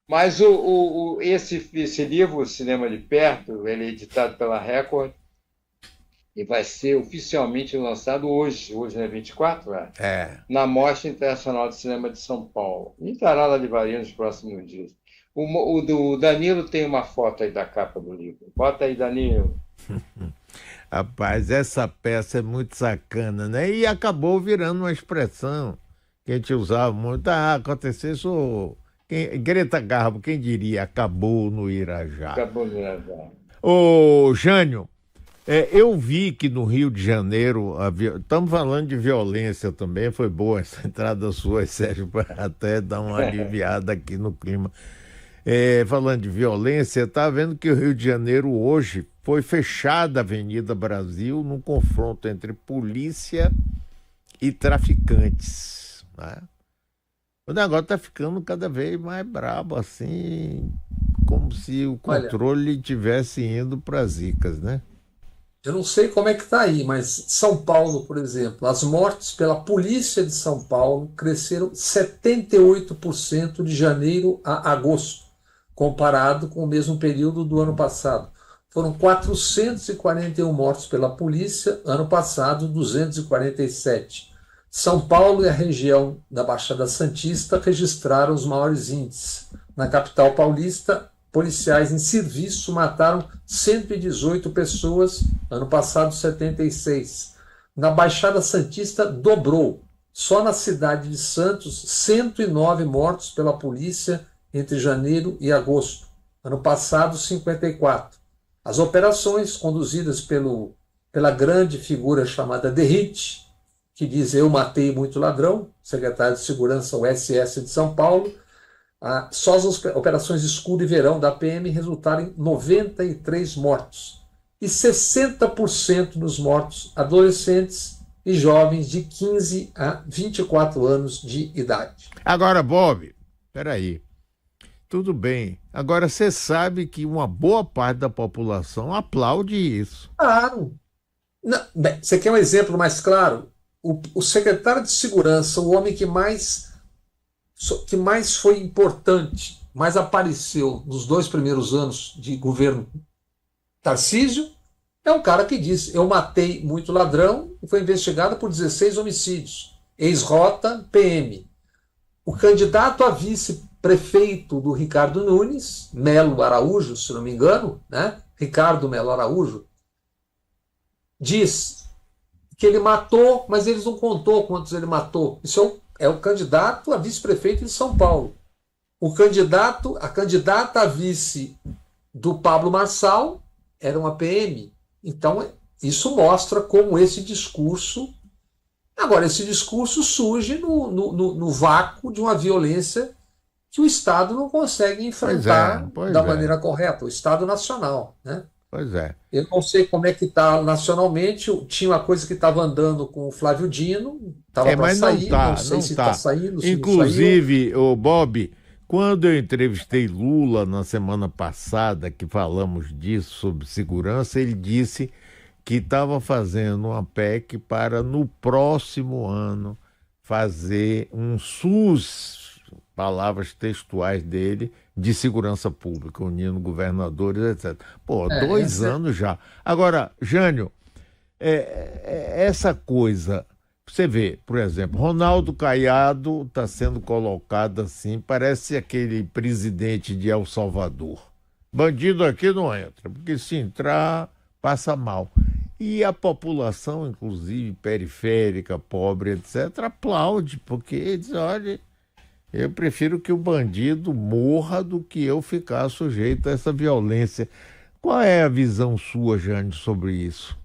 Mas esse livro, O Cinema de Perto, ele é editado pela Record e vai ser oficialmente lançado hoje é 24, na Mostra Internacional de Cinema de São Paulo. E estará na livraria nos próximos dias. O Danilo tem uma foto aí da capa do livro. Bota aí, Danilo. Rapaz, essa peça é muito sacana, né? E acabou virando uma expressão que a gente usava muito. Aconteceu isso... Greta Garbo, quem diria, acabou no Irajá. Acabou no Irajá. Ô, Jânio, eu vi que no Rio de Janeiro, estamos falando de violência também, foi boa essa entrada sua, Sérgio, para até dar uma aliviada aqui no clima. Falando de violência, está vendo que o Rio de Janeiro hoje foi fechada a Avenida Brasil num confronto entre polícia e traficantes, né? O negócio está ficando cada vez mais brabo, assim, como se o Olha, controle tivesse indo para as zicas, né? eu não sei como é que está aí, mas São Paulo, por exemplo, as mortes pela polícia de São Paulo cresceram 78% de janeiro a agosto, comparado com o mesmo período do ano passado. Foram 441 mortos pela polícia, ano passado 247. São Paulo e a região da Baixada Santista registraram os maiores índices. Na capital paulista, policiais em serviço mataram 118 pessoas, ano passado 76. Na Baixada Santista dobrou. Só na cidade de Santos, 109 mortos pela polícia entre janeiro e agosto. Ano passado, 54. As operações conduzidas pela grande figura chamada Derrite, que diz eu matei muito ladrão, secretário de Segurança, o SS de São Paulo, só as operações Escudo e Verão da PM resultaram em 93 mortos. E 60% dos mortos adolescentes e jovens de 15 a 24 anos de idade. Agora, Bob, peraí, tudo bem. Agora, você sabe que uma boa parte da população aplaude isso. Claro. Não, bem, você quer um exemplo mais claro? O secretário de Segurança, o homem que mais foi importante, mais apareceu nos 2 primeiros anos de governo Tarcísio, é um cara que disse: eu matei muito ladrão e foi investigado por 16 homicídios. Ex-rota PM. O candidato a vice-prefeito do Ricardo Nunes, Melo Araújo, se não me engano, né? Ricardo Melo Araújo, diz que ele matou, mas eles não contou quantos ele matou. Isso é o candidato a vice-prefeito de São Paulo. A candidata a vice do Pablo Marçal era uma PM. Então, isso mostra como esse discurso. Agora, esse discurso surge no vácuo de uma violência que o Estado não consegue enfrentar da maneira correta, o Estado Nacional, né? Pois é. Eu não sei como é que está nacionalmente. Tinha uma coisa que estava andando com o Flávio Dino, estava para sair, não sei se está saindo, se inclusive, o Bob, quando eu entrevistei Lula na semana passada, que falamos disso, sobre segurança, ele disse que estava fazendo uma PEC para, no próximo ano, fazer um SUS, palavras textuais dele, de segurança pública, unindo governadores, etc. Pô, 2 anos já. Agora, Jânio, essa coisa, você vê, por exemplo, Ronaldo Caiado está sendo colocado assim, parece aquele presidente de El Salvador. Bandido aqui não entra, porque se entrar, passa mal. E a população, inclusive periférica, pobre, etc., aplaude, porque diz, olha, eu prefiro que o bandido morra do que eu ficar sujeito a essa violência. Qual é a visão sua, Jânio, sobre isso?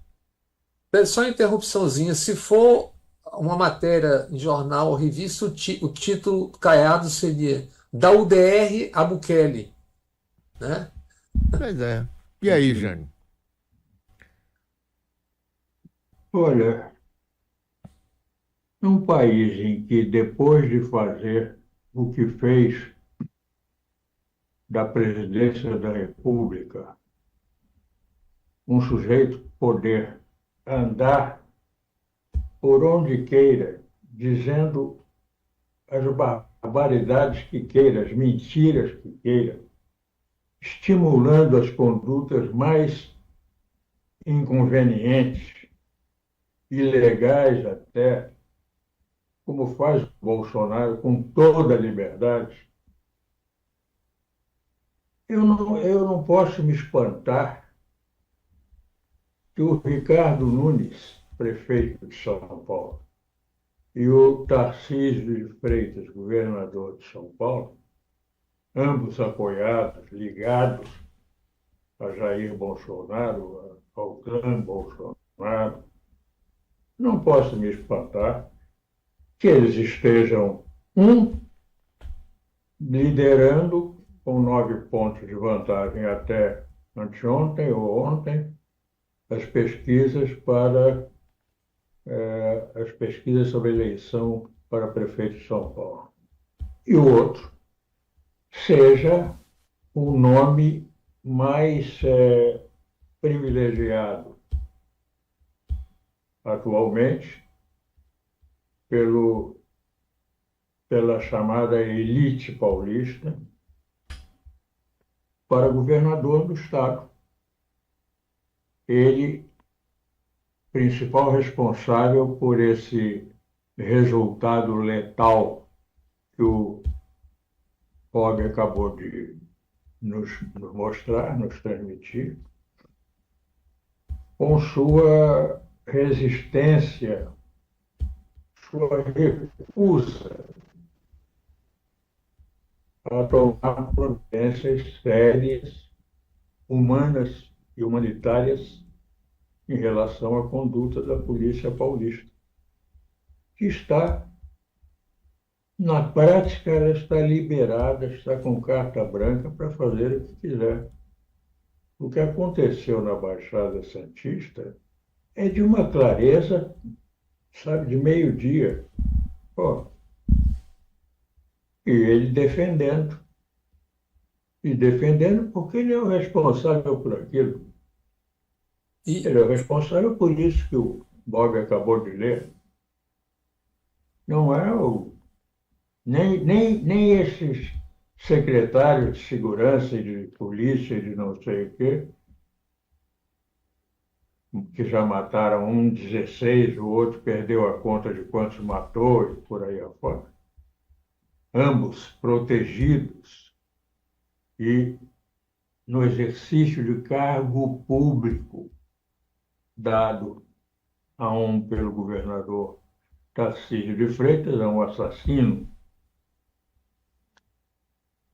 Só uma interrupçãozinha. Se for uma matéria em jornal ou revista, o título Caiado seria Da UDR a Bukele, né? Pois é. E aí, Jânio? Olha, num país em que, depois de fazer o que fez da presidência da República, um sujeito poder andar por onde queira, dizendo as barbaridades que queira, as mentiras que queira, estimulando as condutas mais inconvenientes, ilegais até, como faz o Bolsonaro com toda a liberdade. Eu não posso me espantar que o Ricardo Nunes, prefeito de São Paulo, e o Tarcísio de Freitas, governador de São Paulo, ambos apoiados, ligados a Jair Bolsonaro, ao clã Bolsonaro, não posso me espantar que eles estejam, liderando com 9 pontos de vantagem até anteontem ou ontem, as pesquisas as pesquisas sobre a eleição para prefeito de São Paulo. E o outro seja o nome mais privilegiado atualmente pela chamada elite paulista para governador do estado. Ele, principal responsável por esse resultado letal que o Bob acabou de nos mostrar, nos transmitir, com sua resistência, sua recusa a tomar providências sérias, humanas e humanitárias em relação à conduta da polícia paulista, que está, na prática, ela está liberada, está com carta branca para fazer o que quiser. O que aconteceu na Baixada Santista é de uma clareza, sabe, de meio-dia. Pô, e ele defendendo. E defendendo porque ele é o responsável por aquilo. Ele é o responsável por isso que o Bob acabou de ler. Não é nem esses secretários de segurança e de polícia e de não sei o quê, que já mataram um 16, o outro perdeu a conta de quantos matou e por aí afora. Ambos protegidos e no exercício de cargo público dado pelo governador Tarcísio de Freitas, a um assassino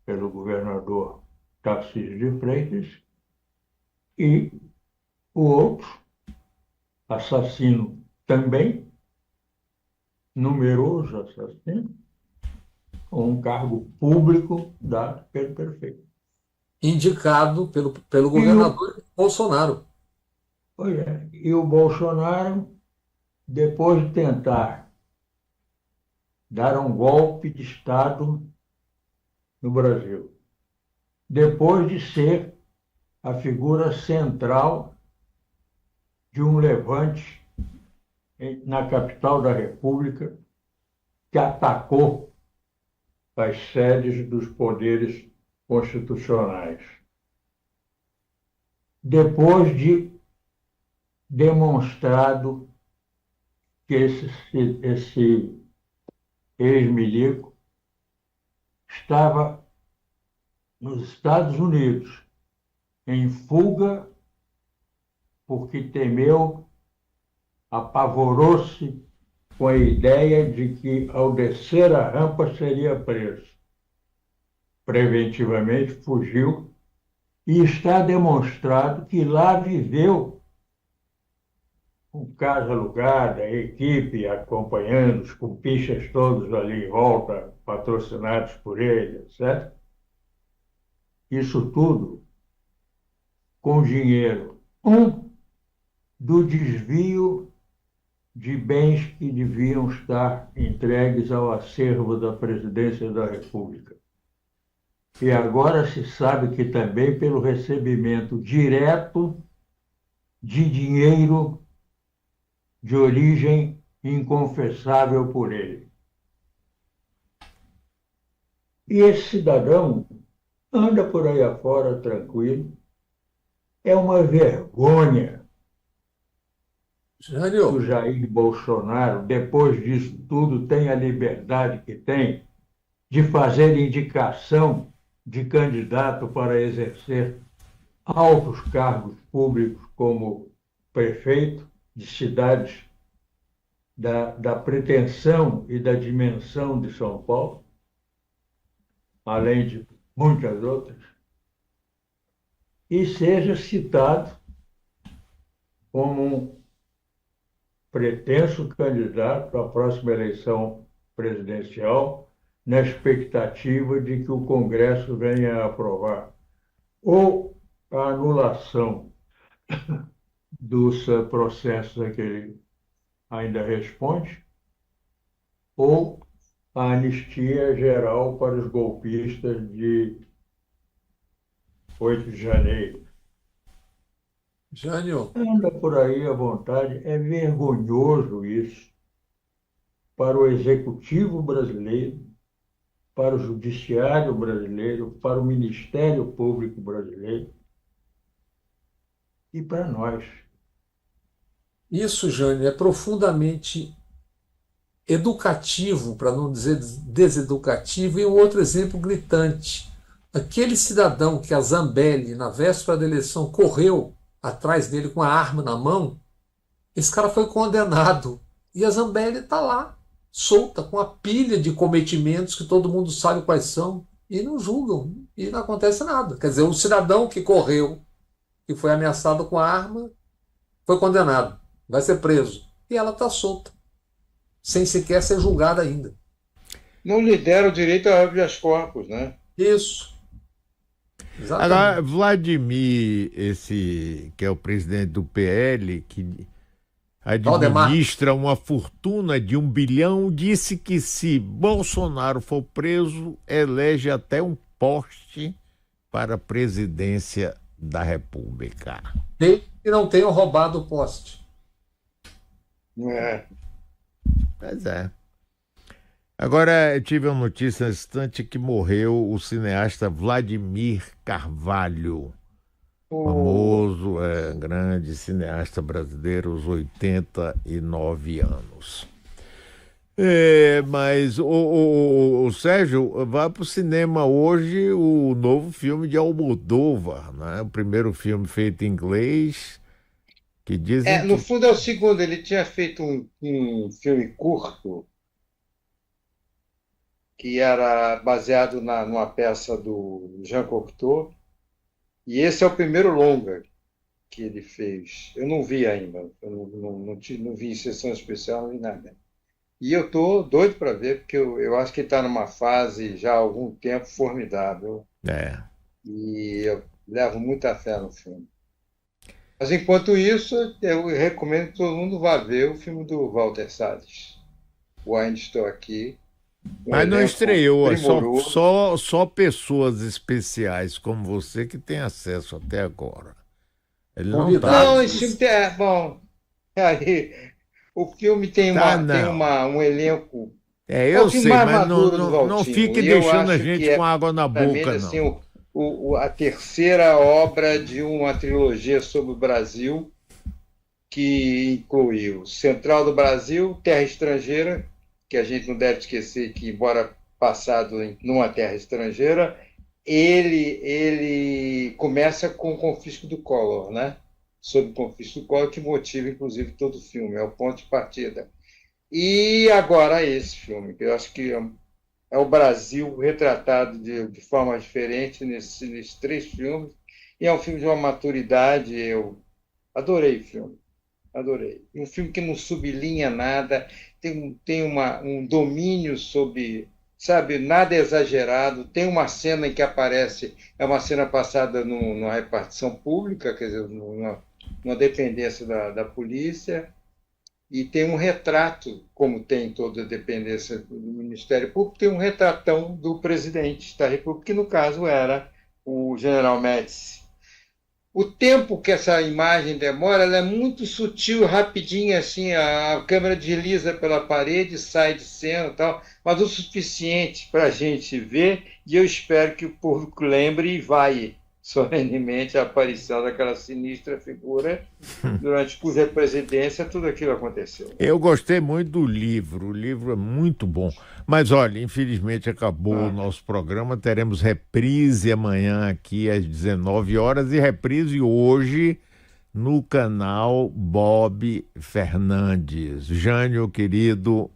pelo governador Tarcísio de Freitas, e o outro, assassino também, numeroso assassino, com um cargo público dado pelo prefeito. Indicado pelo governador Bolsonaro. Pois é, e o Bolsonaro, depois de tentar dar um golpe de Estado no Brasil, depois de ser a figura central de um levante na capital da República que atacou as sedes dos poderes constitucionais. Depois de demonstrado que esse ex-milico estava nos Estados Unidos em fuga porque apavorou-se com a ideia de que ao descer a rampa seria preso. Preventivamente fugiu e está demonstrado que lá viveu com casa alugada, equipe acompanhando, os compichas todos ali em volta, patrocinados por ele, etc. Isso tudo com dinheiro, do desvio de bens que deviam estar entregues ao acervo da Presidência da República. E agora se sabe que também pelo recebimento direto de dinheiro de origem inconfessável por ele. E esse cidadão anda por aí afora tranquilo. É uma vergonha que o Jair Bolsonaro, depois disso tudo, tem a liberdade que tem de fazer indicação de candidato para exercer altos cargos públicos como prefeito de cidades da pretensão e da dimensão de São Paulo, além de muitas outras, e seja citado como um pretenso candidato à próxima eleição presidencial na expectativa de que o Congresso venha a aprovar ou a anulação dos processos a que ele ainda responde, ou a anistia geral para os golpistas de 8 de janeiro. Jânio, Anda por aí à vontade, é vergonhoso isso para o executivo brasileiro, para o judiciário brasileiro, para o Ministério Público brasileiro e para nós. isso, Jânio, é profundamente educativo, para não dizer deseducativo, e um outro exemplo gritante. Aquele cidadão que a Zambelli, na véspera da eleição, correu atrás dele com a arma na mão, esse cara foi condenado. E a Zambelli está lá, solta, com a pilha de cometimentos que todo mundo sabe quais são, e não julgam, e não acontece nada. Quer dizer, o cidadão que correu, que foi ameaçado com a arma, foi condenado, vai ser preso. E ela está solta, sem sequer ser julgada ainda. Não lhe deram o direito a habeas corpus, né? Isso. Exatamente. Agora, Vladimir, esse que é o presidente do PL, que administra uma fortuna de 1 bilhão, disse que se Bolsonaro for preso, elege até um poste para a presidência da República. Desde que não tenham roubado o poste. É. Pois é. Agora, eu tive uma notícia instante que morreu o cineasta Vladimir Carvalho, famoso, grande cineasta brasileiro, aos 89 anos. Mas, o Sérgio, vai para o cinema hoje o novo filme de Almodóvar, né? O primeiro filme feito em inglês, que dizem No que... fundo é o segundo, ele tinha feito um filme curto que era baseado numa peça do Jean Cocteau, e esse é o primeiro longa que ele fez. Eu não vi ainda, eu não vi em sessão especial, não vi nada. E eu estou doido para ver, porque eu acho que ele está numa fase já há algum tempo formidável, e eu levo muita fé no filme. Mas enquanto isso, eu recomendo que todo mundo vá ver o filme do Walter Salles, O Ainda Estou Aqui. Mas não estreou, primoroso. só pessoas especiais como você que tem acesso até agora. Ele não Convidado. tá. Não, esse filme é bom. Aí, o filme tem um elenco. É Eu o filme sei, mais mas maduro do não Valtinho. fique E eu deixando a acho gente que com água na praticamente, boca, assim, não. a terceira obra de uma trilogia sobre o Brasil, que incluiu Central do Brasil, Terra Estrangeira, que a gente não deve esquecer que, embora passado numa terra estrangeira, ele começa com o confisco do Collor, né? Sobre o confisco do Collor, que motiva, inclusive, todo o filme, é o ponto de partida. E agora esse filme, que eu acho que é o Brasil retratado de forma diferente nesses 3 filmes, e é um filme de uma maturidade, eu adorei o filme. Adorei. Um filme que não sublinha nada, tem um domínio sobre, sabe, nada exagerado. Tem uma cena em que aparece, é uma cena passada numa repartição pública, quer dizer, numa dependência da polícia, e tem um retrato, como tem toda a dependência do Ministério Público, tem um retratão do presidente da República, que no caso era o general Médici. O tempo que essa imagem demora, ela é muito sutil, rapidinha, assim, a câmera desliza pela parede, sai de cena e tal, mas o suficiente para a gente ver, e eu espero que o público lembre e vai solenemente a aparição daquela sinistra figura, durante cuja presidência tudo aquilo aconteceu. Eu gostei muito do livro, o livro é muito bom. Mas olha, infelizmente acabou o nosso programa, teremos reprise amanhã aqui às 19 horas e reprise hoje no canal Bob Fernandes. Jânio, querido,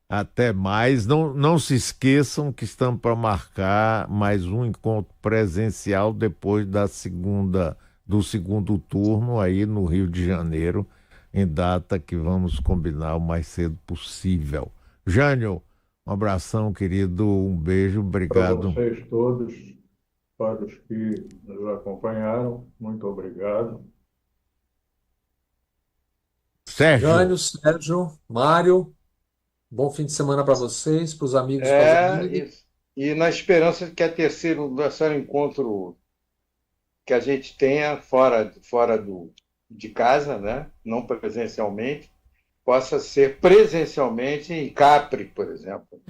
até mais. Não se esqueçam que estamos para marcar mais um encontro presencial depois do segundo turno aí no Rio de Janeiro, em data que vamos combinar o mais cedo possível. Jânio, Um abração, querido. Um beijo. Para Obrigado. vocês todos, para os que nos acompanharam, muito obrigado. Sérgio, Jânio, Sérgio, Mário, bom fim de semana para vocês, para os amigos, para as É, amigas. e na esperança de que o terceiro encontro que a gente tenha de casa, né? Não presencialmente, possa ser presencialmente em Capri, por exemplo.